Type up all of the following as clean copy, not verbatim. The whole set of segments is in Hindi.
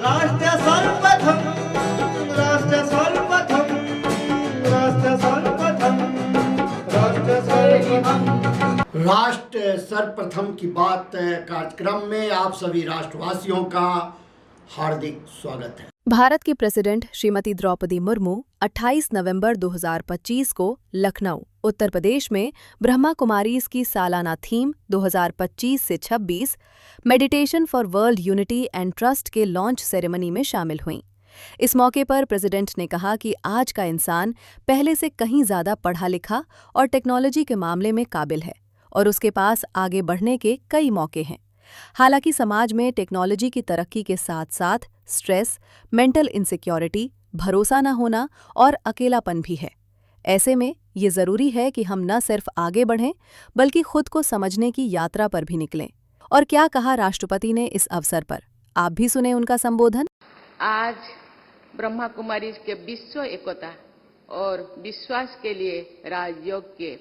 राष्ट्र सर्वप्रथम राष्ट्र सर्वप्रथम राष्ट्र सर्वप्रथम राष्ट्र सर्वप्रथम राष्ट्र सर्वप्रथम की बात कार्यक्रम में आप सभी राष्ट्रवासियों का हार्दिक स्वागत है। भारत की प्रेसिडेंट श्रीमती द्रौपदी मुर्मू 28 नवंबर 2025 को लखनऊ, उत्तर प्रदेश में ब्रह्मा कुमारीज की सालाना थीम 2025 से 26 meditation for world unity and trust के लॉन्च सेरेमनी में शामिल हुईं। इस मौके पर प्रेसिडेंट ने कहा कि आज का इंसान पहले से कहीं ज्यादा पढ़ा लिखा और टेक्नोलॉजी के मामले में काबिल है और उसके पास आगे बढ़ने के कई मौके हैं। हालांकि समाज में टेक्नोलॉजी की तरक्की के साथ साथ स्ट्रेस, मेंटल इनसिक्योरिटी, भरोसा न होना और अकेलापन भी है। ऐसे में ये जरूरी है कि हम न सिर्फ आगे बढ़ें बल्कि खुद को समझने की यात्रा पर भी निकलें। और क्या कहा राष्ट्रपति ने इस अवसर पर, आप भी सुने उनका संबोधन। आज ब्रह्मा कुमारी के विश्व एकता और विश्वास के लिए राजयोग के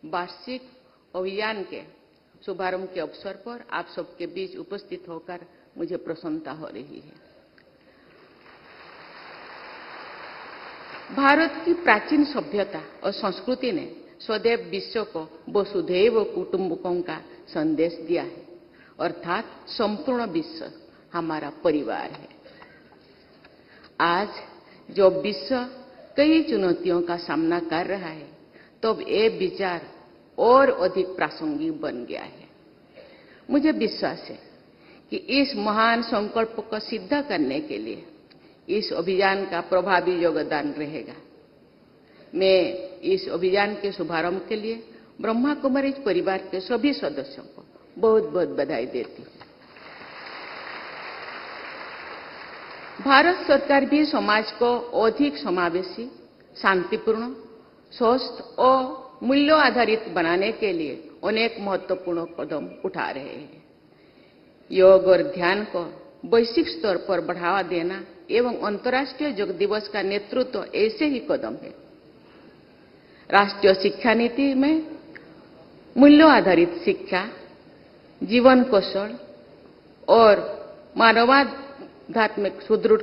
वार्षिक अभियान के शुभारंभ के अवसर पर आप सबके बीच उपस्थित होकर मुझे प्रसन्नता हो रही है। भारत की प्राचीन सभ्यता और संस्कृति ने सदैव विश्व को वसुधैव कुटुंबकम का संदेश दिया है, अर्थात संपूर्ण विश्व हमारा परिवार है। आज जब विश्व कई चुनौतियों का सामना कर रहा है, तब ये विचार और अधिक प्रासंगिक बन गया है। मुझे विश्वास है कि इस महान संकल्प को सिद्ध करने के लिए इस अभियान का प्रभावी योगदान रहेगा। मैं इस अभियान के शुभारंभ के लिए ब्रह्मा कुमारी परिवार के सभी सदस्यों को बहुत बहुत बधाई देती हूँ। भारत सरकार भी समाज को अधिक समावेशी, शांतिपूर्ण, स्वस्थ और मूल्यों आधारित बनाने के लिए अनेक महत्वपूर्ण कदम उठा रहे हैं। योग और ध्यान को वैश्विक स्तर पर बढ़ावा देना एवं अंतर्राष्ट्रीय योग दिवस का नेतृत्व ऐसे ही कदम है। राष्ट्रीय शिक्षा नीति में मूल्यों आधारित शिक्षा, जीवन कौशल और मानवाध्यात्मिक सुदृढ़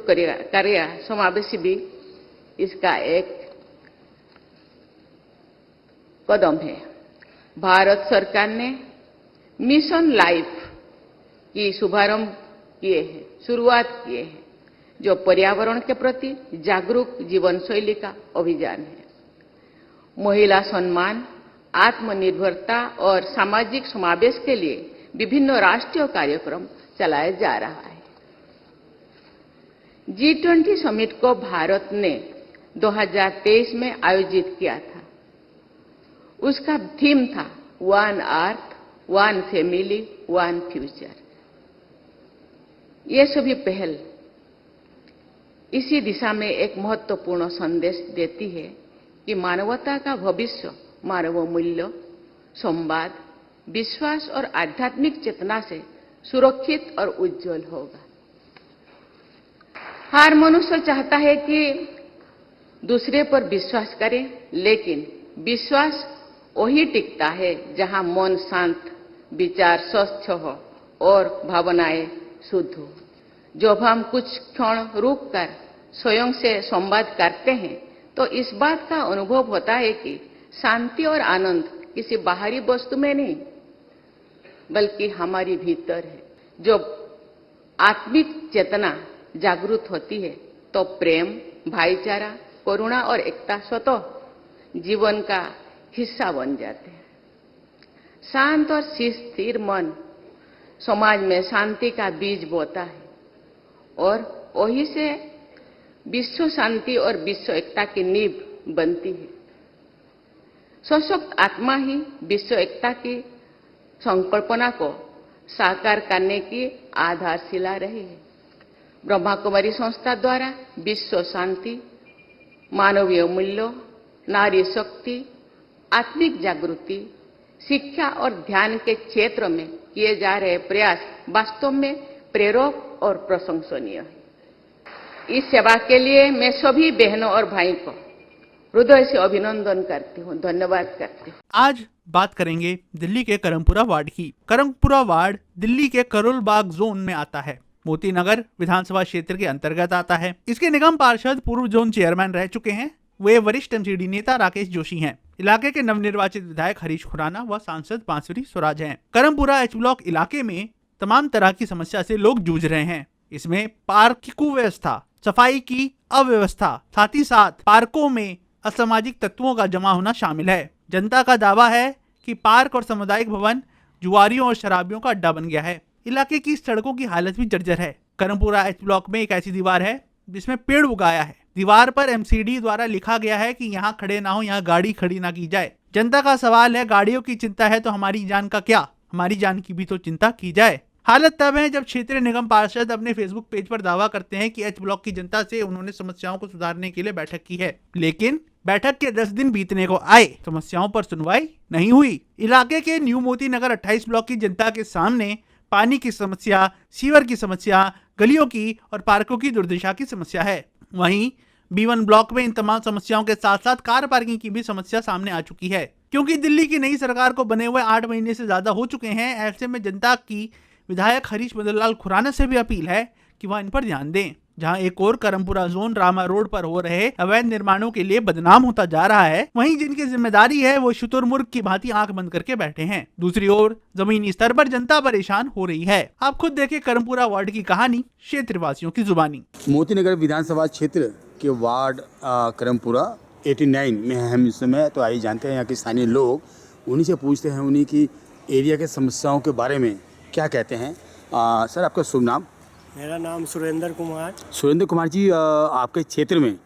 कार्य समावेशी भी इसका एक कदम है। भारत सरकार ने मिशन लाइफ की शुभारंभ शुरुआत किए हैं, जो पर्यावरण के प्रति जागरूक जीवन शैली का अभियान है। महिला सम्मान, आत्मनिर्भरता और सामाजिक समावेश के लिए विभिन्न राष्ट्रीय कार्यक्रम चलाया जा रहा है। G20 समिट को भारत ने 2023 में आयोजित किया था। उसका थीम था one earth, one family, one future. ये सभी पहल इसी दिशा में एक महत्वपूर्ण संदेश देती है कि मानवता का भविष्य मानव मूल्य, संवाद, विश्वास और आध्यात्मिक चेतना से सुरक्षित और उज्जवल होगा। हर मनुष्य चाहता है कि दूसरे पर विश्वास करे, लेकिन विश्वास वही टिकता है जहां मन शांत, विचार स्वच्छ हो और भावनाएं शुद्ध हो। जब हम कुछ क्षण रुककर स्वयं से संवाद करते हैं, तो इस बात का अनुभव होता है कि शांति और आनंद किसी बाहरी वस्तु में नहीं, बल्कि हमारी भीतर है। जब आत्मिक चेतना जागृत होती है, तो प्रेम, भाईचारा, करुणा और एकता स्वतः जीवन का हिस्सा बन जाते हैं। शांत और स्थिर मन समाज में शांति का बीज बोता है और वही से विश्व शांति और विश्व एकता की नींव बनती है। सशक्त आत्मा ही विश्व एकता की संकल्पना को साकार करने की आधारशिला रही है। ब्रह्मा कुमारी संस्था द्वारा विश्व शांति, मानवीय मूल्यों, नारी शक्ति, आत्मिक जागृति, शिक्षा और ध्यान के क्षेत्र में किए जा रहे प्रयास वास्तव में प्रेरक और प्रशंसनीय है। इस सेवा के लिए मैं सभी बहनों और भाई को हृदय से अभिनंदन करती हूँ, धन्यवाद करती हूँ। आज बात करेंगे दिल्ली के करमपुरा वार्ड की। करमपुरा वार्ड दिल्ली के करोल बाग जोन में आता है। मोती नगर विधानसभा क्षेत्र के अंतर्गत आता है। इसके निगम पार्षद पूर्व जोन चेयरमैन रह चुके हैं। वे वरिष्ठ एमसीडी नेता राकेश जोशी हैं। इलाके के नवनिर्वाचित विधायक हरीश खुराना व सांसद बांसुरी स्वराज हैं। करमपुरा एच ब्लॉक इलाके में तमाम तरह की समस्या से लोग जूझ रहे हैं। इसमें पार्क की कुव्यवस्था, सफाई की अव्यवस्था, साथ ही साथ पार्कों में असामाजिक तत्वों का जमा होना शामिल है। जनता का दावा है कि पार्क और सामुदायिक भवन जुआरियों और शराबियों का अड्डा बन गया है। इलाके की सड़कों की हालत भी जर्जर है। करमपुरा एच ब्लॉक में एक ऐसी दीवार है जिसमें पेड़ उगाया है। दीवार पर एमसीडी द्वारा लिखा गया है कि यहाँ खड़े ना हो, यहाँ गाड़ी खड़ी ना की जाए। जनता का सवाल है, गाड़ियों की चिंता है तो हमारी जान का क्या? हमारी जान की भी तो चिंता की जाए। हालत तब है जब क्षेत्रीय निगम पार्षद अपने फेसबुक पेज पर दावा करते हैं कि एच ब्लॉक की जनता से उन्होंने समस्याओं को सुधारने के लिए बैठक की है, लेकिन बैठक के 10 दिन बीतने को आए, समस्याओं पर सुनवाई नहीं हुई। इलाके के न्यू मोती नगर 28 ब्लॉक की जनता के सामने पानी की समस्या, सीवर की समस्या, गलियों की और पार्कों की दुर्दशा की समस्या है। वहीं B1 ब्लॉक में इन तमाम समस्याओं के साथ साथ कार पार्किंग की भी समस्या सामने आ चुकी है। क्योंकि दिल्ली की नई सरकार को बने हुए 8 महीने से ज्यादा हो चुके हैं, ऐसे में जनता की विधायक हरीश मदनलाल खुराना से भी अपील है कि वह इन पर ध्यान दें। जहां एक और करमपुरा जोन रामा रोड पर हो रहे अवैध निर्माणों के लिए बदनाम होता जा रहा है, वहीं जिनकी जिम्मेदारी है वो शुतुरमुर्ग की भांति आंख बंद करके बैठे हैं। दूसरी ओर जमीनी स्तर पर जनता परेशान हो रही है। आप खुद देखें करमपुरा वार्ड की कहानी क्षेत्रवासियों की जुबानी। मोती नगर विधानसभा क्षेत्र के वार्ड करमपुरा 89 में हम इस समय तो आई जानते हैं। यहाँ के स्थानीय लोग, उन्हीं से पूछते हैं उन्हीं की एरिया के समस्याओं के बारे में क्या कहते हैं। सर, आपका शुभ नाम? मेरा नाम सुरेंद्र कुमार। सुरेंद्र कुमार जी, आपके क्षेत्र में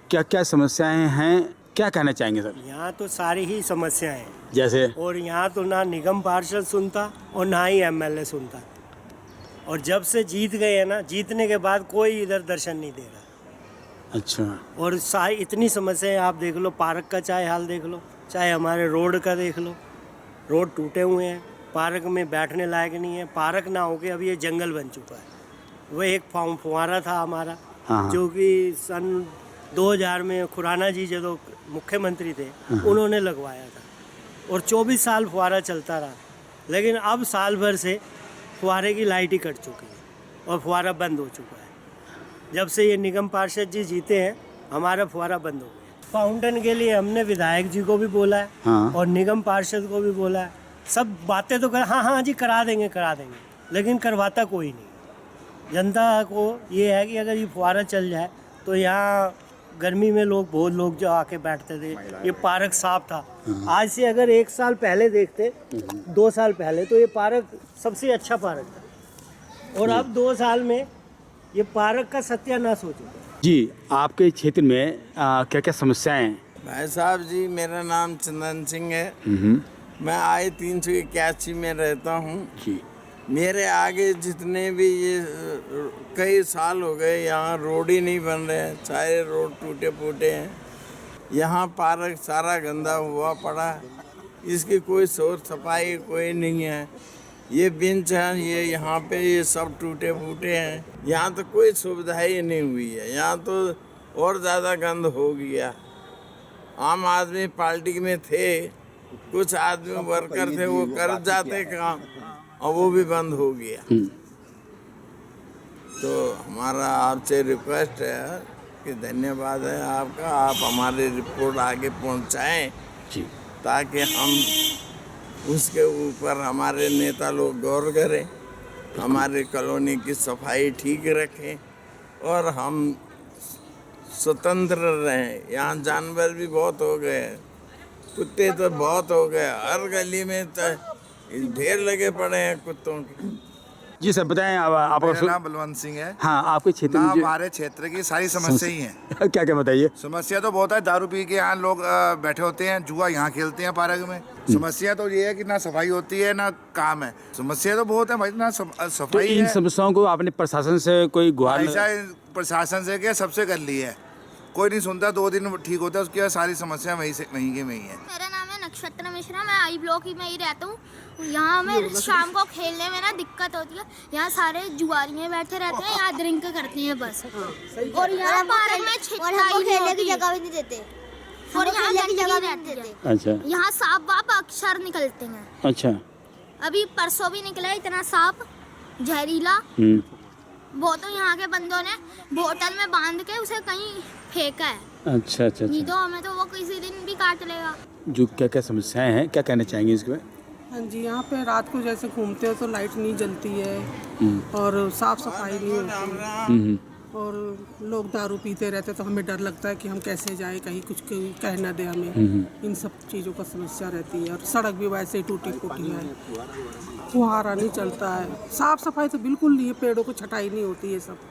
क्या क्या समस्याएं हैं, क्या कहना चाहेंगे सर? यहाँ तो सारी ही समस्याएं हैं जैसे, और यहाँ तो ना निगम पार्षद सुनता और ना ही एमएलए सुनता। और जब से जीत गए हैं ना, जीतने के बाद कोई इधर दर्शन नहीं दे रहा। अच्छा। और सारी इतनी समस्याएं आप देख लो, पार्क का चाहे हाल देख लो, चाहे हमारे रोड का देख लो। रोड टूटे हुए हैं, पार्क में बैठने लायक नहीं है। पार्क ना होके अभी ये जंगल बन चुका है। वो एक फुवारा था हमारा, जो कि सन 2000 में खुराना जी जो मुख्यमंत्री थे उन्होंने लगवाया था और 24 साल फुवारा चलता रहा। लेकिन अब साल भर से फुवारे की लाइट ही कट चुकी है और फुवारा बंद हो चुका है। जब से ये निगम पार्षद जी जीते हैं, हमारा फुवारा बंद हो गया। फाउंटेन के लिए हमने विधायक जी को भी बोला है और निगम पार्षद को भी बोला है। सब बातें तो हाँ जी करा देंगे, लेकिन करवाता कोई नहीं। जनता को ये है कि अगर ये फुवारा चल जाए तो यहाँ गर्मी में बहुत लोग जो आके बैठते थे, ये पार्क साफ था। आज से अगर 1 साल पहले देखते, 2 साल पहले, तो ये पार्क सबसे अच्छा पार्क था। और अब 2 साल में ये पार्क का सत्यानाश हो चुका है। जी, आपके क्षेत्र में क्या क्या समस्याएं हैं? भाई साहब जी, मेरा नाम चंदन सिंह है। मैं आई 381 में रहता हूँ जी। मेरे आगे जितने भी ये कई साल हो गए यहाँ रोड ही नहीं बन रहे हैं, सारे रोड टूटे फूटे हैं। यहाँ पार्क सारा गंदा हुआ पड़ा है, इसकी कोई सोच सफाई कोई नहीं है। ये बेंच है, ये यहाँ पे ये सब टूटे फूटे हैं। यहाँ तो कोई सुविधा ही नहीं हुई है। यहाँ तो और ज़्यादा गंद हो गया। आम आदमी पार्टी में थे, कुछ आदमी वर्कर थे, वो कर जाते काम और वो भी बंद हो गया। तो हमारा आपसे रिक्वेस्ट है कि धन्यवाद है आपका, आप हमारी रिपोर्ट आगे पहुंचाएं ताकि हम उसके ऊपर हमारे नेता लोग गौर करें, हमारी कॉलोनी की सफाई ठीक रखें और हम स्वतंत्र रहें। यहाँ जानवर भी बहुत हो गए, कुत्ते तो बहुत हो गए, हर गली में तो ढेर लगे पड़े हैं कुत्तों के। जी सर, बताएं आप। मेरा नाम बलवंत सिंह है। हाँ, आपके क्षेत्र में हमारे क्षेत्र की सारी समस्या ही है। क्या क्या बताइए? समस्या तो बहुत है। दारू पी के यहाँ लोग बैठे होते हैं, जुआ यहाँ खेलते हैं पार्क में। समस्या तो ये है कि ना सफाई होती है ना काम है। समस्या तो बहुत है भाई, ना सफाई तो इन समस्याओं को आपने प्रशासन से कोई गुहार? ऐसा प्रशासन से क्या सबसे कर ली है, कोई नहीं सुनता। 2 दिन ठीक होता है, उसके बाद सारी समस्या वहीं के वहीं है। मेरा नाम है नक्षत्र मिश्रा, मैं आई ब्लॉक में ही रहता हूँ। यहाँ हमें शाम को खेलने में ना दिक्कत होती है। यहाँ सारे जुआरिये बैठे रहते हैं, यहाँ ड्रिंक करते हैं बस। और यहाँ पार्क में खेलने की जगह भी नहीं देते और यहाँ खेलने की जगह भी नहीं देते। अच्छा। यहाँ सांप वाप अक्सर निकलते हैं। अच्छा। अभी परसों भी निकला इतना सांप जहरीला। वो तो यहाँ के बंदों ने बोतल में बांध के उसे कहीं फेंका है। अच्छा अच्छा नहीं अच्छा। तो हमें तो वो किसी दिन भी काट लेगा। जो क्या क्या समस्याएं हैं, क्या कहना चाहेंगे इसके में? हाँ जी, यहाँ पे रात को जैसे घूमते हो तो लाइट नहीं जलती है और साफ सफाई नहीं होती और लोग दारू पीते रहते तो हमें डर लगता है कि हम कैसे जाएं, कहीं कुछ कह ना दे हमें। इन सब चीज़ों का समस्या रहती है और सड़क भी वैसे ही टूटी फूटी है, फुहारा नहीं चलता है, साफ सफाई तो बिल्कुल नहीं है, पेड़ों को छटाई नहीं होती है, सब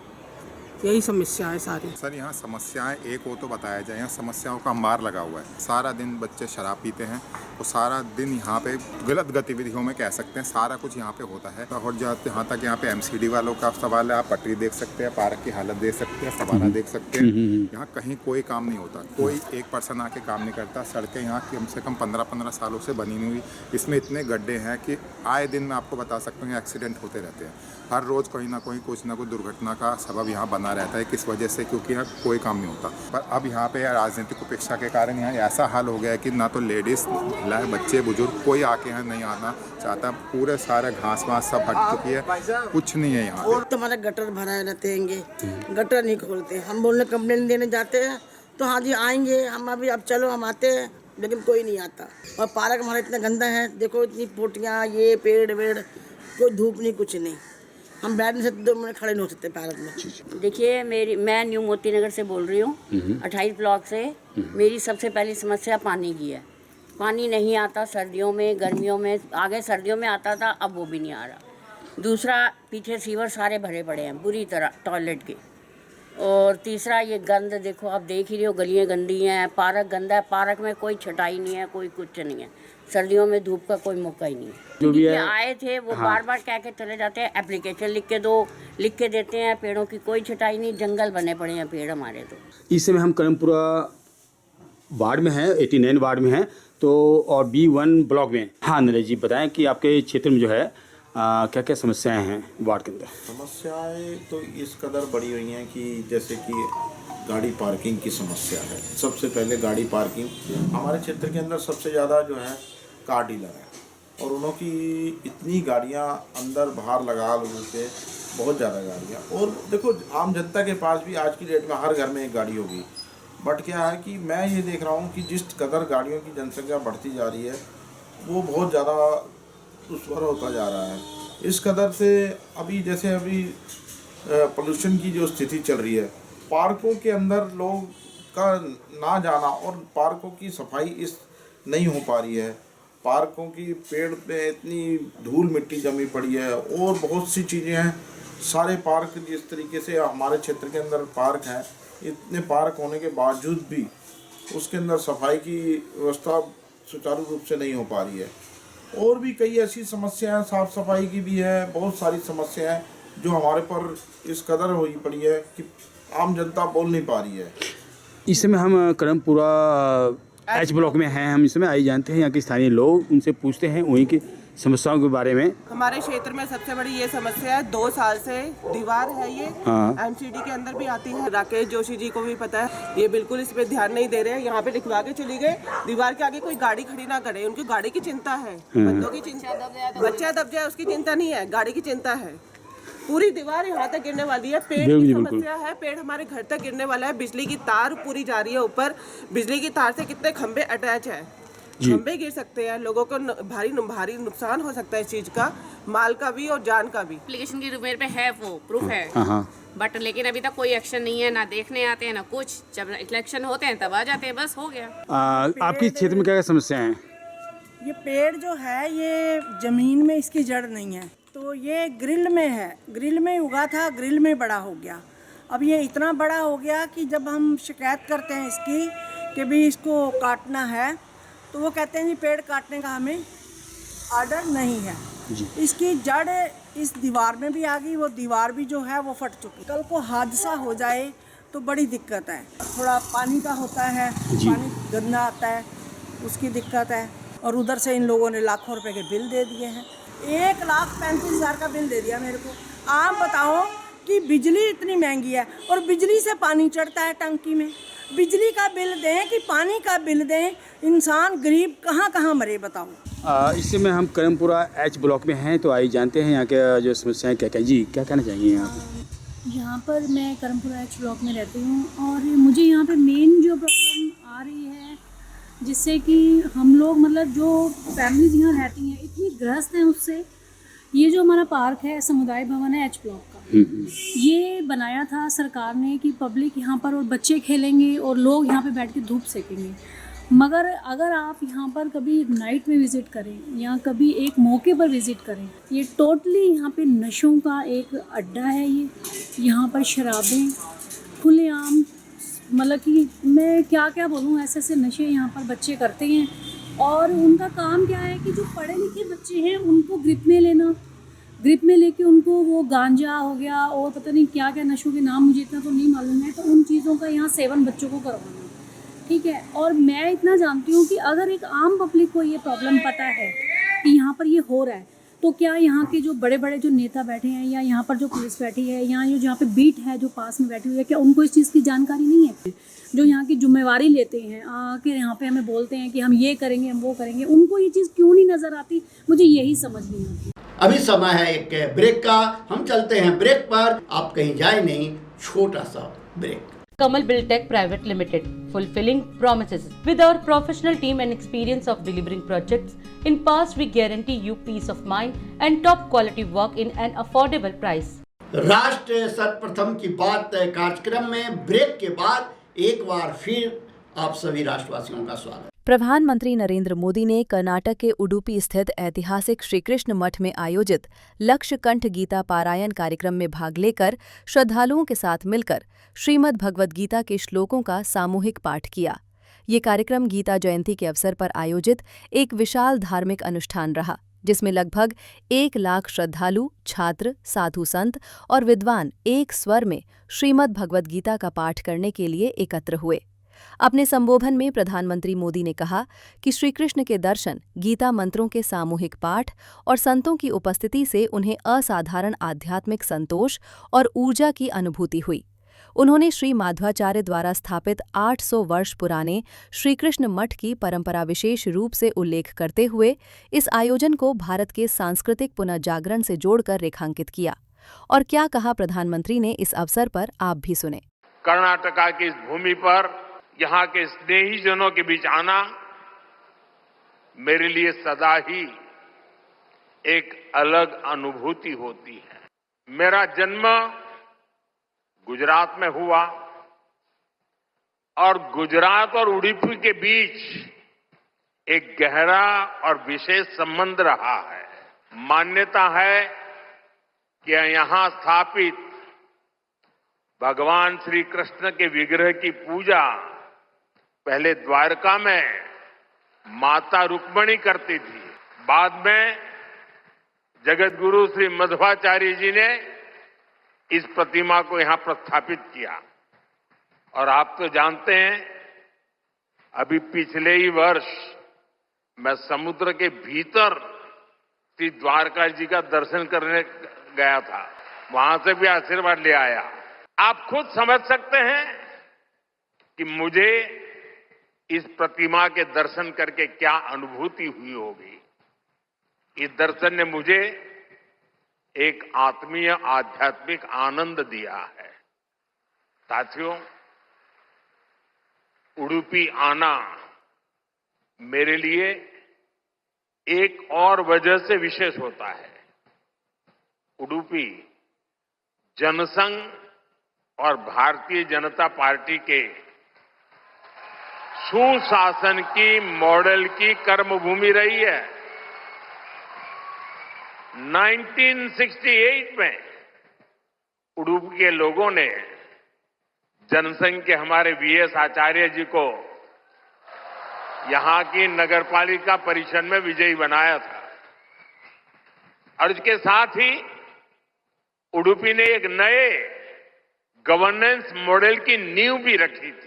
यही समस्या है सारी। सर यहाँ समस्याएं एक हो तो बताया जाए, यहाँ समस्याओं का अंबार लगा हुआ है। सारा दिन बच्चे शराब पीते हैं और सारा दिन यहाँ पे गलत गतिविधियों में कह सकते हैं सारा कुछ यहाँ पे होता है। और जाते यहाँ तक यहाँ पे MCD वालों का सवाल है, आप पटरी देख सकते हैं, पार्क की हालत देख सकते हैं, फवारा देख सकते हैं। यहाँ कहीं कोई काम नहीं होता, कोई एक पर्सन आके काम नहीं करता। सड़कें यहाँ कम से कम 15-15 सालों से बनी नहीं हुई, इसमें इतने गड्ढे हैं कि आए दिन मैं आपको बता सकता हूँ एक्सीडेंट होते रहते हैं। हर रोज़ कहीं ना कोई कुछ ना कोई दुर्घटना का सबब यहाँ बना रहता है। किस वजह से? क्योंकि यहाँ कोई काम नहीं होता। पर अब यहाँ पे राजनीतिक उपेक्षा के कारण यहाँ ऐसा हाल हो गया है कि ना तो लेडीज़, महिलाएं, बच्चे, बुजुर्ग कोई आके यहाँ नहीं आना चाहता। पूरे सारे घास वास सब हट चुकी है, कुछ नहीं है यहाँ पे। तो हमारे गटर भराए रहते हैं, गटर नहीं खोलते। हम बोलने कंप्लेन देने जाते हैं तो हाँ जी आएंगे हम, अभी अब चलो हम आते हैं, लेकिन कोई नहीं आता। और पार्क हमारा इतना गंदा है, देखो इतनी पोटियाँ, ये पेड़ वेड़, कोई धूप नहीं, कुछ नहीं। हम बैठने से 2 मिनट खड़े नहीं हो सकते पार्क में। देखिए मैं न्यू मोती नगर से बोल रही हूँ, 28 ब्लॉक से। मेरी सबसे पहली समस्या पानी की है। पानी नहीं आता सर्दियों में, गर्मियों में, आगे सर्दियों में आता था, अब वो भी नहीं आ रहा। दूसरा, पीछे सीवर सारे भरे पड़े हैं बुरी तरह टॉयलेट के। और तीसरा, ये गंद देखो, आप देख ही रहे हो, गलियाँ गंदी हैं, पार्क गंदा है, पार्क में कोई छटाई नहीं है, कोई कुछ नहीं है। सर्दियों में धूप का कोई मौका ही नहीं है। जो भी आए थे वो बार बार कह के चले जाते हैं, एप्लीकेशन लिख के दो, लिख के देते हैं, पेड़ों की कोई छटाई नहीं, जंगल बने पड़े हैं पेड़ हमारे। तो इस समय हम करमपुरा वार्ड में हैं, 89 वार्ड में हैं, तो और B1 ब्लॉक में। हाँ नरेश जी, बताएं कि आपके क्षेत्र में जो है क्या क्या समस्याएं हैं वार्ड के अंदर? समस्याएं तो इस कदर बड़ी हुई हैं कि जैसे कि गाड़ी पार्किंग की समस्या है। सबसे पहले गाड़ी पार्किंग, हमारे क्षेत्र के अंदर सबसे ज़्यादा जो है कार डीलर है और उन्हों की इतनी गाड़ियां अंदर बाहर लगा के, बहुत ज़्यादा गाड़ियां। और देखो आम जनता के पास भी आज की डेट में हर घर में एक गाड़ी होगी। बट क्या है कि मैं ये देख रहा हूँ कि जिस कदर गाड़ियों की जनसंख्या बढ़ती जा रही है वो बहुत ज़्यादा दुष्वर होता जा रहा है। इस कदर से अभी पोल्यूशन की जो स्थिति चल रही है, पार्कों के अंदर लोग का ना जाना और पार्कों की सफाई नहीं हो पा रही है। पार्कों की पेड़ पे इतनी धूल मिट्टी जमी पड़ी है और बहुत सी चीज़ें हैं। सारे पार्क जिस तरीके से हमारे क्षेत्र के अंदर पार्क हैं, इतने पार्क होने के बावजूद भी उसके अंदर सफाई की व्यवस्था सुचारू रूप से नहीं हो पा रही है। और भी कई ऐसी समस्याएं, साफ़ सफाई की भी है, बहुत सारी समस्याएं जो हमारे पर इस कदर हुई पड़ी है कि आम जनता बोल नहीं पा रही है। इस समय हम करमपुरा H ब्लॉक में हैं। हम इसमें आई जानते हैं यहाँ के स्थानीय लोग, उनसे पूछते हैं वहीं की समस्याओं के बारे में। हमारे क्षेत्र में सबसे बड़ी ये समस्या है, 2 साल से दीवार है ये। MCD के अंदर भी आती है, राकेश जोशी जी को भी पता है, ये बिल्कुल इस पे ध्यान नहीं दे रहे हैं। यहाँ पे लिखवा के चली गए, दीवार के आगे कोई गाड़ी खड़ी ना करे, उनकी गाड़ी की चिंता है, बंदों की चिंता, बच्चा दब जाए उसकी चिंता नहीं है, गाड़ी की चिंता है। पूरी दीवार यहाँ तक गिरने वाली है, पेड़ की समस्या है, पेड़ हमारे घर तक गिरने वाला है। बिजली की तार पूरी जा रही है ऊपर, बिजली की तार से कितने खंबे अटैच है, खंबे गिर सकते हैं, लोगों को भारी नुकसान हो सकता है इस चीज का, माल का भी और जान का भी। एप्लीकेशन की मेरे पे है, वो प्रूफ है, बट लेकिन अभी तक कोई एक्शन नहीं है, ना देखने आते हैं ना कुछ। जब इलेक्शन होते हैं तब आ जाते हैं, बस हो गया। आपके क्षेत्र में क्या क्या समस्या है? ये पेड़ जो है ये जमीन में इसकी जड़ नहीं है, तो ये ग्रिल में है, ग्रिल में उगा था, ग्रिल में बड़ा हो गया। अब ये इतना बड़ा हो गया कि जब हम शिकायत करते हैं इसकी कि भी इसको काटना है, तो वो कहते हैं जी पेड़ काटने का हमें ऑर्डर नहीं है। इसकी जड़ इस दीवार में भी आ गई, वो दीवार भी जो है वो फट चुकी। कल को हादसा हो जाए तो बड़ी दिक्कत है। थोड़ा पानी का होता है, पानी गंदा आता है, उसकी दिक्कत है। और उधर से इन लोगों ने लाखों रुपए के बिल दे दिए हैं, 1,35,000 का बिल दे दिया मेरे को। आप बताओ कि बिजली इतनी महंगी है और बिजली से पानी चढ़ता है टंकी में, बिजली का बिल दें कि पानी का बिल दें, इंसान गरीब कहाँ कहाँ मरे बताओ। इस समय हम करमपुरा H ब्लॉक में हैं, तो आइए जानते हैं यहाँ के जो समस्याएं क्या क्या। जी क्या कहना चाहेंगे यहाँ पे? यहाँ पर मैं करमपुरा एच ब्लॉक में रहती हूँ और मुझे यहाँ पे मेन जो प्रॉब्लम आ रही है जिससे कि हम लोग मतलब जो फैमिलीज यहाँ रहती हैं इतनी ग्रस्त हैं उससे, ये जो हमारा पार्क है समुदाय भवन है एच ब्लॉक का, ये बनाया था सरकार ने कि पब्लिक यहाँ पर और बच्चे खेलेंगे और लोग यहाँ पे बैठ के धूप सेकेंगे। मगर अगर आप यहाँ पर कभी नाइट में विज़िट करें या कभी एक मौके पर विज़िट करें, ये टोटली यहाँ पे नशों का एक अड्डा है। ये यहाँ पर शराबें खुलेआम, मतलब कि मैं क्या क्या बोलूँ, ऐसे ऐसे नशे यहाँ पर बच्चे करते हैं और उनका काम क्या है कि जो पढ़े लिखे बच्चे हैं उनको ग्रिप में लेना, ग्रिप में लेके उनको वो गांजा हो गया और पता नहीं क्या क्या नशों के नाम मुझे इतना तो नहीं मालूम है, तो उन चीज़ों का यहाँ सेवन बच्चों को करवाना, ठीक है। और मैं इतना जानती हूँ कि अगर एक आम पब्लिक को ये प्रॉब्लम पता है कि यहाँ पर ये हो रहा है, तो क्या यहाँ के जो बड़े बड़े जो नेता बैठे हैं या यहाँ पर जो पुलिस बैठी है या ये जहाँ पे बीट है जो पास में बैठी हुई है, क्या उनको इस चीज़ की जानकारी नहीं है? जो यहाँ की जिम्मेवारी लेते हैं आके यहाँ पे हमें बोलते हैं कि हम ये करेंगे हम वो करेंगे, उनको ये चीज़ क्यों नहीं नज़र आती? मुझे यही समझ नहीं आती। अभी समय है एक ब्रेक का, हम चलते हैं ब्रेक पर, आप कहीं जाए नहीं, छोटा सा break. Kamal Buildtech Private Limited, fulfilling promises. With our professional team and experience of delivering projects, in past we guarantee you peace of mind and top quality work in an affordable price. राष्ट्र सर्वप्रथम की बात कार्यक्रम में ब्रेक के बाद एक बार फिर आप सभी राष्ट्रवासियों का स्वागत। प्रधानमंत्री नरेंद्र मोदी ने कर्नाटक के उडुपी स्थित ऐतिहासिक श्रीकृष्ण मठ में आयोजित लक्षकंठ गीता पारायण कार्यक्रम में भाग लेकर श्रद्धालुओं के साथ मिलकर श्रीमद् भगवद गीता के श्लोकों का सामूहिक पाठ किया। ये कार्यक्रम गीता जयंती के अवसर पर आयोजित एक विशाल धार्मिक अनुष्ठान रहा, जिसमें लगभग 1 लाख श्रद्धालु, छात्र, साधु संत और विद्वान एक स्वर में श्रीमद् भगवद गीता का पाठ करने के लिए एकत्र हुए। अपने संबोधन में प्रधानमंत्री मोदी ने कहा कि श्रीकृष्ण के दर्शन, गीता मंत्रों के सामूहिक पाठ और संतों की उपस्थिति से उन्हें असाधारण आध्यात्मिक संतोष और ऊर्जा की अनुभूति हुई। उन्होंने श्री माध्वाचार्य द्वारा स्थापित 800 वर्ष पुराने श्रीकृष्ण मठ की परंपरा विशेष रूप से उल्लेख करते हुए इस आयोजन को भारत के सांस्कृतिक पुनर्जागरण से जोड़कर रेखांकित किया। और क्या कहा प्रधानमंत्री ने इस अवसर पर, आप भी सुने। कर्नाटका की इस भूमि पर यहाँ के स्नेही जनों के बीच आना मेरे लिए सदा ही एक अलग अनुभूति होती है। मेरा जन्म गुजरात में हुआ और गुजरात और उडुपी के बीच एक गहरा और विशेष संबंध रहा है। मान्यता है कि यहाँ स्थापित भगवान श्री कृष्ण के विग्रह की पूजा पहले द्वारका में माता रुक्मणी करती थी, बाद में जगत गुरु श्री मध्वाचार्य जी ने इस प्रतिमा को यहां प्रस्थापित किया। और आप तो जानते हैं, अभी पिछले ही वर्ष मैं समुद्र के भीतर श्री द्वारका जी का दर्शन करने गया था, वहां से भी आशीर्वाद ले आया। आप खुद समझ सकते हैं कि मुझे इस प्रतिमा के दर्शन करके क्या अनुभूति हुई होगी। इस दर्शन ने मुझे एक आत्मीय आध्यात्मिक आनंद दिया है। साथियों, उडुपी आना मेरे लिए एक और वजह से विशेष होता है। उडुपी जनसंघ और भारतीय जनता पार्टी के सुशासन की मॉडल की कर्मभूमि रही है। 1968 में उडुपी के लोगों ने जनसंघ के हमारे वीएस आचार्य जी को यहां की नगरपालिका परिषद में विजयी बनाया था और इसके साथ ही उडुपी ने एक नए गवर्नेंस मॉडल की नींव भी रखी थी।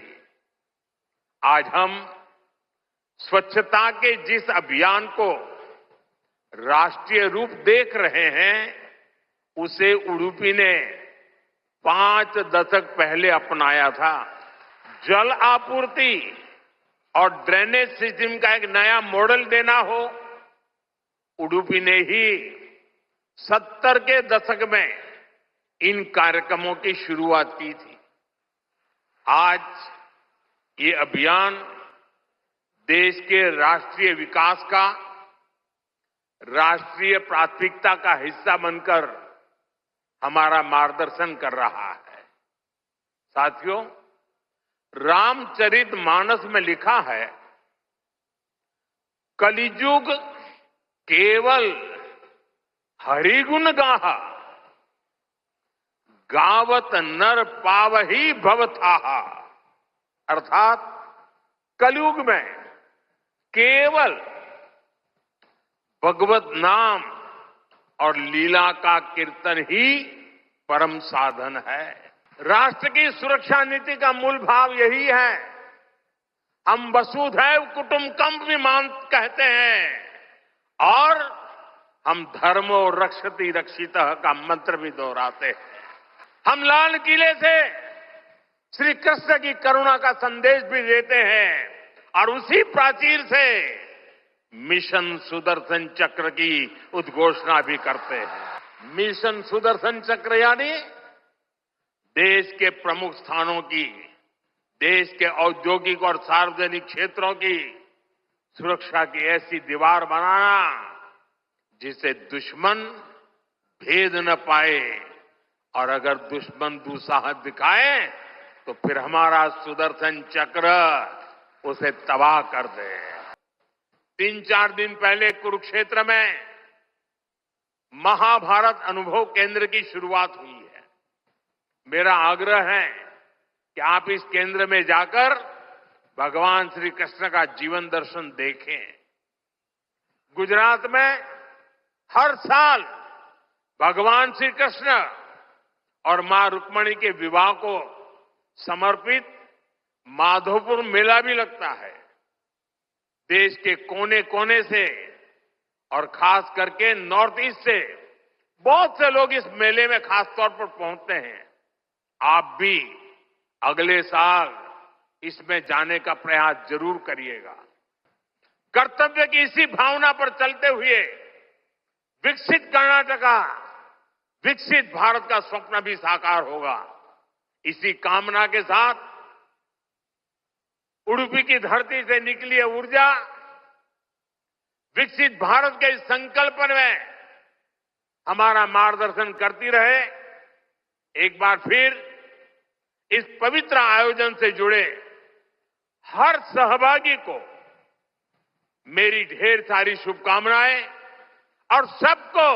आज हम स्वच्छता के जिस अभियान को राष्ट्रीय रूप देख रहे हैं, उसे उडुपी ने 5 दशक पहले अपनाया था। जल आपूर्ति और ड्रेनेज सिस्टम का एक नया मॉडल देना हो, उडुपी ने ही 70 के दशक में इन कार्यक्रमों की शुरुआत की थी। आज ये अभियान देश के राष्ट्रीय विकास का राष्ट्रीय प्राथमिकता का हिस्सा बनकर हमारा मार्गदर्शन कर रहा है। साथियों, रामचरितमानस में लिखा है, कलिजुग केवल हरिगुण गाहा, गावत नर पावही भवथाहा। अर्थात कलयुग में केवल भगवत नाम और लीला का कीर्तन ही परम साधन है। राष्ट्र की सुरक्षा नीति का मूल भाव यही है। हम वसुधैव कुटुंबकम कहते हैं और हम धर्मो रक्षति रक्षितः का मंत्र भी दोहराते हैं। हम लाल किले से श्री कृष्ण की करुणा का संदेश भी देते हैं और उसी प्राचीर से मिशन सुदर्शन चक्र की उद्घोषणा भी करते हैं। मिशन सुदर्शन चक्र यानी देश के प्रमुख स्थानों की, देश के औद्योगिक और सार्वजनिक क्षेत्रों की सुरक्षा की ऐसी दीवार बनाना जिसे दुश्मन भेद न पाए, और अगर दुश्मन दुस्साहस दिखाए तो फिर हमारा सुदर्शन चक्र उसे तबाह कर दे। 3-4 दिन पहले कुरुक्षेत्र में महाभारत अनुभव केंद्र की शुरुआत हुई है। मेरा आग्रह है कि आप इस केंद्र में जाकर भगवान श्री कृष्ण का जीवन दर्शन देखें। गुजरात में हर साल भगवान श्री कृष्ण और मां रुक्मणी के विवाह को समर्पित माधोपुर मेला भी लगता है। देश के कोने कोने से और खास करके नॉर्थ ईस्ट से बहुत से लोग इस मेले में खास तौर पर पहुंचते हैं। आप भी अगले साल इसमें जाने का प्रयास जरूर करिएगा। कर्तव्य की इसी भावना पर चलते हुए विकसित कर्नाटका, विकसित भारत का स्वप्न भी साकार होगा। इसी कामना के साथ उडुपी की धरती से निकली है ऊर्जा विकसित भारत के इस संकल्प में हमारा मार्गदर्शन करती रहे। एक बार फिर इस पवित्र आयोजन से जुड़े हर सहभागी को मेरी ढेर सारी शुभकामनाएं और सबको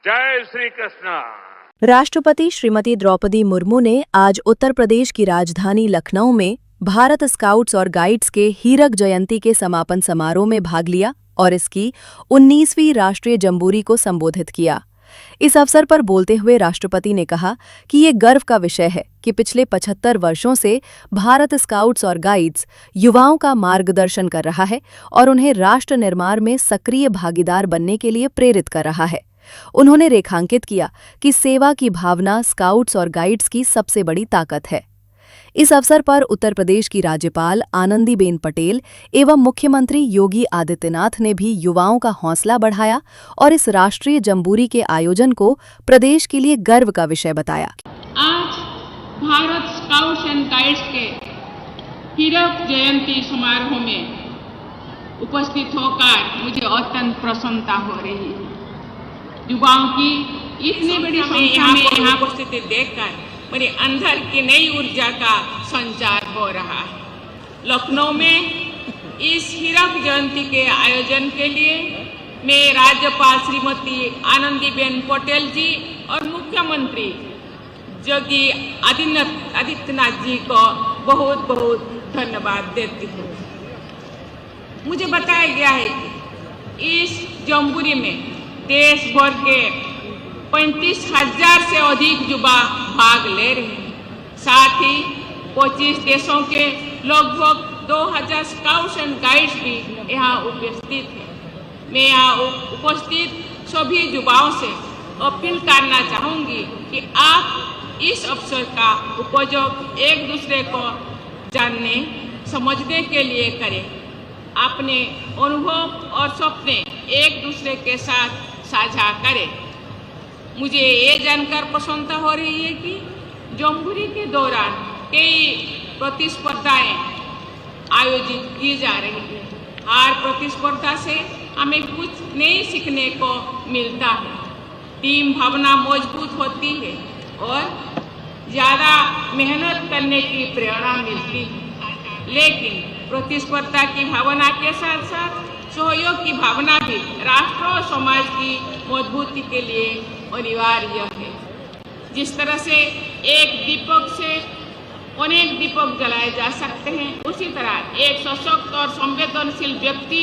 जय श्री कृष्ण। राष्ट्रपति श्रीमती द्रौपदी मुर्मू ने आज उत्तर प्रदेश की राजधानी लखनऊ में भारत स्काउट्स और गाइड्स के हीरक जयंती के समापन समारोह में भाग लिया और इसकी 19वीं राष्ट्रीय जंबूरी को संबोधित किया। इस अवसर पर बोलते हुए राष्ट्रपति ने कहा कि ये गर्व का विषय है कि पिछले 75 वर्षों से भारत स्काउट्स और गाइड्स युवाओं का मार्गदर्शन कर रहा है और उन्हें राष्ट्र निर्माण में सक्रिय भागीदार बनने के लिए प्रेरित कर रहा है। उन्होंने रेखांकित किया कि सेवा की भावना स्काउट्स और गाइड्स की सबसे बड़ी ताकत है। इस अवसर पर उत्तर प्रदेश की राज्यपाल आनंदीबेन पटेल एवं मुख्यमंत्री योगी आदित्यनाथ ने भी युवाओं का हौसला बढ़ाया और इस राष्ट्रीय जंबूरी के आयोजन को प्रदेश के लिए गर्व का विषय बताया। आज भारत स्काउट्स एंड गाइड्स के हीरक जयंती समारोह में उपस्थित होकर मुझे अत्यंत प्रसन्नता हो रही है। युवाओं की इतनी बड़ी संख्या में यहाँ उपस्थिति देखकर मेरे अंदर की नई ऊर्जा का संचार हो रहा है। लखनऊ में इस हीरक जयंती के आयोजन के लिए मैं राज्यपाल श्रीमती आनंदीबेन पटेल जी और मुख्यमंत्री योगी आदित्यनाथ जी को बहुत बहुत धन्यवाद देती हूँ। मुझे बताया गया है कि इस जंबूरी में देश भर के 35,000 से अधिक युवा भाग ले रहे हैं। साथ ही 25 देशों के लगभग 2,000 स्काउट्स एंड गाइड्स भी यहाँ उपस्थित हैं। मैं यहाँ उपस्थित सभी युवाओं से अपील करना चाहूँगी कि आप इस अवसर का उपयोग एक दूसरे को जानने समझने के लिए करें। अपने अनुभव और सपने एक दूसरे के साथ साझा करें। मुझे ये जानकर प्रसन्नता हो रही है कि जमहूरी के दौरान कई प्रतिस्पर्धाएं आयोजित की जा रही है। हर प्रतिस्पर्धा से हमें कुछ नए सीखने को मिलता है, टीम भावना मजबूत होती है और ज़्यादा मेहनत करने की प्रेरणा मिलती है। लेकिन प्रतिस्पर्धा की भावना के साथ साथ सहयोग की भावना भी राष्ट्र और समाज की मजबूती के लिए अनिवार्य है। जिस तरह से एक दीपक से अनेक दीपक जलाए जा सकते हैं, उसी तरह एक सशक्त और संवेदनशील व्यक्ति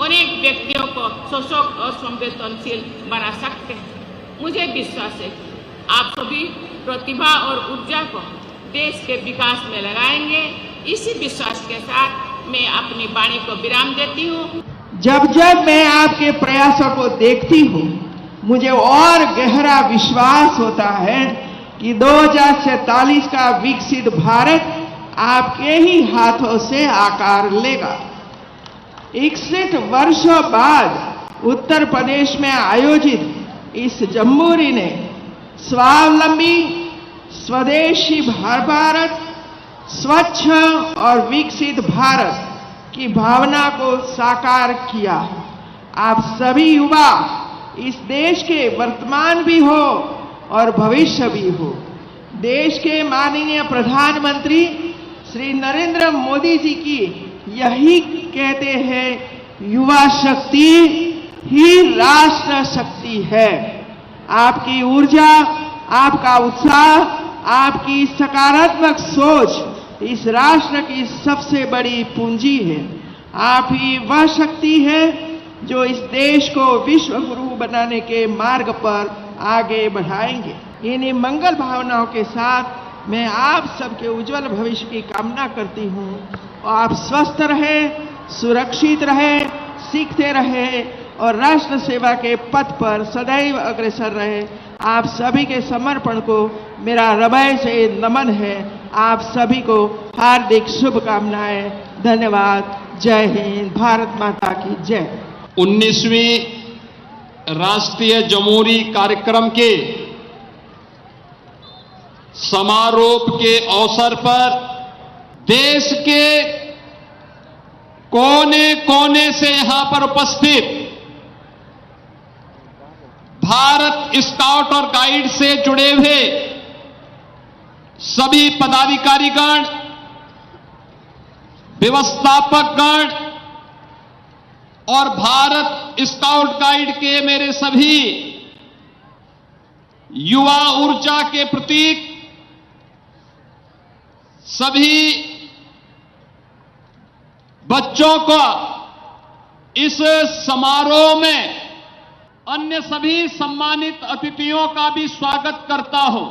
अनेक व्यक्तियों को सशक्त और संवेदनशील बना सकते हैं। मुझे विश्वास है कि आप सभी प्रतिभा और ऊर्जा को देश के विकास में लगाएंगे। इसी विश्वास के साथ मैं अपनी वाणी को विराम देती हूँ। जब जब मैं आपके प्रयासों को देखती हूँ, मुझे और गहरा विश्वास होता है कि 2047 का विकसित भारत आपके ही हाथों से आकार लेगा। 61 वर्षों बाद उत्तर प्रदेश में आयोजित इस जमहूरी ने स्वावलंबी, स्वदेशी भारत, स्वच्छ और विकसित भारत की भावना को साकार किया। आप सभी युवा इस देश के वर्तमान भी हो और भविष्य भी हो। देश के माननीय प्रधानमंत्री श्री नरेंद्र मोदी जी की यही कहते हैं, युवा शक्ति ही राष्ट्र शक्ति है। आपकी ऊर्जा, आपका उत्साह, आपकी सकारात्मक सोच इस राष्ट्र की सबसे बड़ी पूंजी है। आप ही वह शक्ति है जो इस देश को विश्व गुरु बनाने के मार्ग पर आगे बढ़ाएंगे। इन्हीं मंगल भावनाओं के साथ मैं आप सबके उज्जवल भविष्य की कामना करती हूँ। आप स्वस्थ रहे, सुरक्षित रहे, सीखते रहे और राष्ट्र सेवा के पथ पर सदैव अग्रसर रहे। आप सभी के समर्पण को मेरा हृदय से नमन है। आप सभी को हार्दिक शुभकामनाएं। धन्यवाद। जय हिंद। भारत माता की जय। 19वीं राष्ट्रीय जमहूरी कार्यक्रम के समारोह के अवसर पर देश के कोने कोने से यहां पर उपस्थित भारत स्काउट और गाइड से जुड़े हुए सभी पदाधिकारीगण, व्यवस्थापकगण और भारत स्काउट गाइड के मेरे सभी युवा ऊर्जा के प्रतीक, सभी बच्चों को इस समारोह में अन्य सभी सम्मानित अतिथियों का भी स्वागत करता हूं।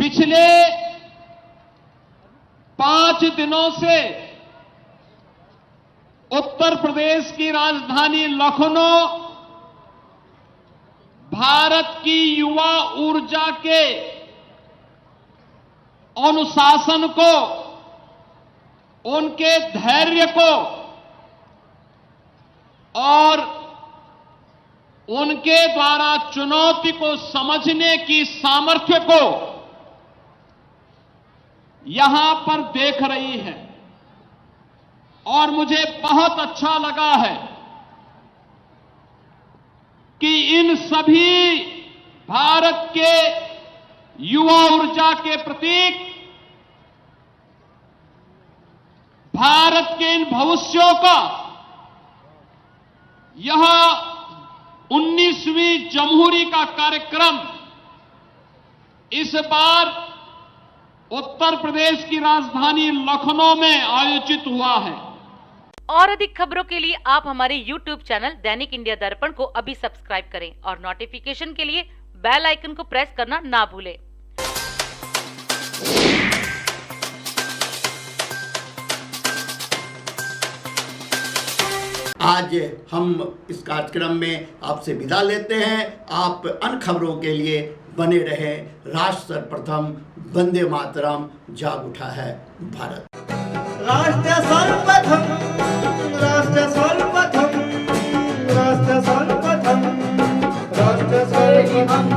पिछले 5 दिनों से उत्तर प्रदेश की राजधानी लखनऊ भारत की युवा ऊर्जा के अनुशासन को, उनके धैर्य को और उनके द्वारा चुनौती को समझने की सामर्थ्य को यहां पर देख रही है और मुझे बहुत अच्छा लगा है कि इन सभी भारत के युवा ऊर्जा के प्रतीक, भारत के इन भविष्यों का यह 19वीं जमहूरी का कार्यक्रम इस बार उत्तर प्रदेश की राजधानी लखनऊ में आयोजित हुआ है। और अधिक खबरों के लिए आप हमारे YouTube चैनल दैनिक इंडिया दर्पण को अभी सब्सक्राइब करें और नोटिफिकेशन के लिए बेल आइकन को प्रेस करना ना भूलें। आज हम इस कार्यक्रम में आपसे विदा लेते हैं। आप अन्य खबरों के लिए बने रहे। राष्ट्र सर्वप्रथम, वंदे मातरम, जाग उठा है भारत। राष्ट्र सर्वप्रथम, राष्ट्र सर्वप्रथम, राष्ट्र सर्वप्रथम। हम